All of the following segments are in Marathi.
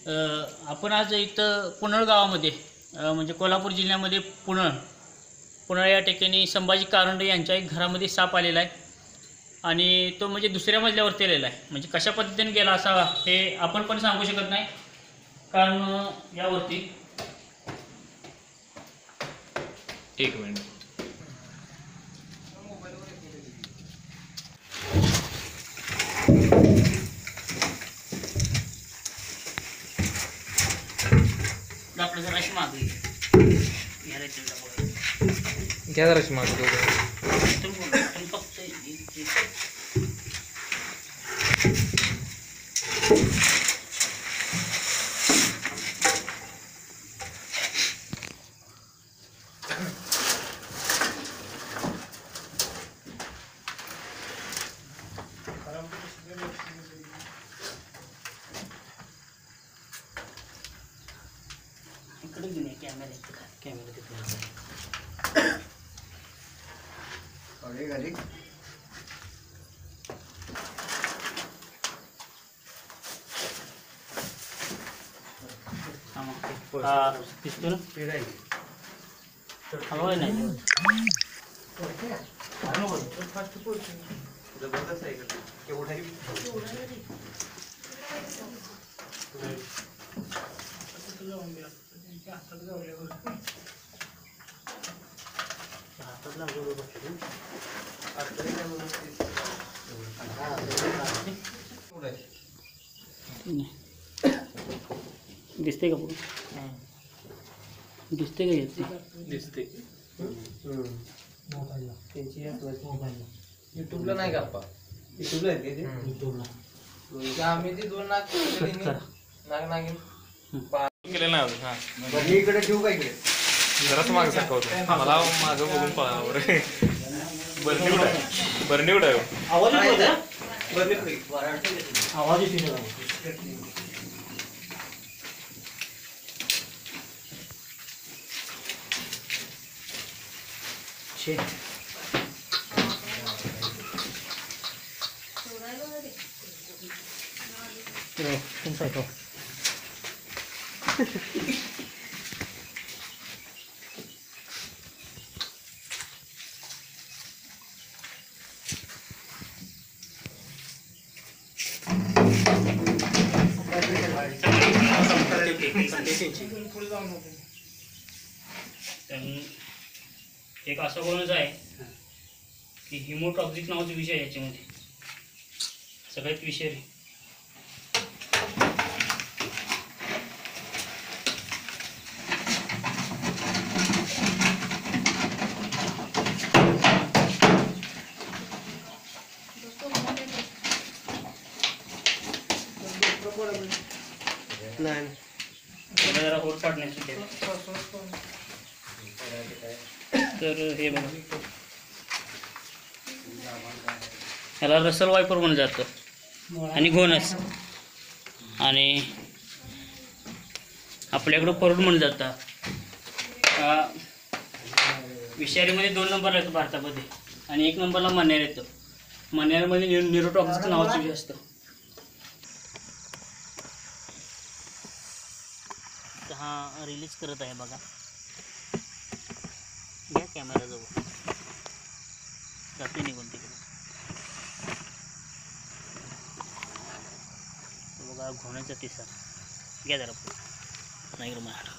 आपण आज इथं पुनळ गावामध्ये म्हणजे कोल्हापूर जिल्ह्यामध्ये पुनळ या ठिकाणी संभाजी कारंडे यांच्या एक घरामध्ये साप आलेला आहे आणि तो म्हणजे दुसऱ्या मजल्यावरती आलेला आहे. म्हणजे कशा पद्धतीने गेला असावा हे आपण पण सांगू शकत नाही, कारण यावरती एक मिनिट आपलं जराशी मागे घ्या जराशी मागे फक्त इकडे घेऊन ये कॅमेरा तिथे दिसतो ना हलवाय नाही हातात लागलो दिसते का पुढे दिसते का येते दिसते युट्यूबला नाही का आप्पा? युट्यूबला आहे ते युट्यूबला आम्ही ते 2 नाग केलेलं नाही अजून. हा मी इकडे ठेवू का इकडे? जराच मागे सारखं मला मागं बघून पळावर बरणी उडा आहे बरणी उडा आहे आवाज येतो आवाज येतो छे तुमचा तो एक असं कोणच आहे की हिमोटॉक्सिक नावाचा विषय आहे याच्यामध्ये सगळ्यात विषय आहे. जरा होल पाडण्यासाठी तर हे बघा ह्याला रसल वायपर म्हणून जातं आणि घोणस आणि आपल्याकडं परोड म्हणून जातं. विषारीमध्ये 2 नंबरला येतो भारतामध्ये आणि 1 नंबरला मण्यार येतं. मण्यारमध्ये न्यूरोटॉक्सिक नावाचं विषय असतं. हा रिलीज करत आहे बघा, घ्या कॅमेरा जवळ जाते निघून तिकडे बघा घोण्याचा तिसा घ्या जरा नाही मला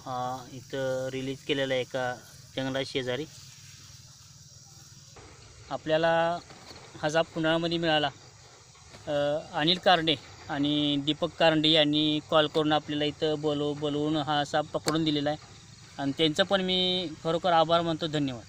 हा इथं रिलीज केलेला आहे एका जंगलात शेजारी. आपल्याला हा जाप पुण्यामध्ये मिळाला. अनिल कारंडे आणि दीपक कारंडे यांनी कॉल करून आपल्याला इथं बोलवून हा साप पकडून दिलेला आहे आणि त्यांचं पण मी खरोखर आभार मानतो. धन्यवाद.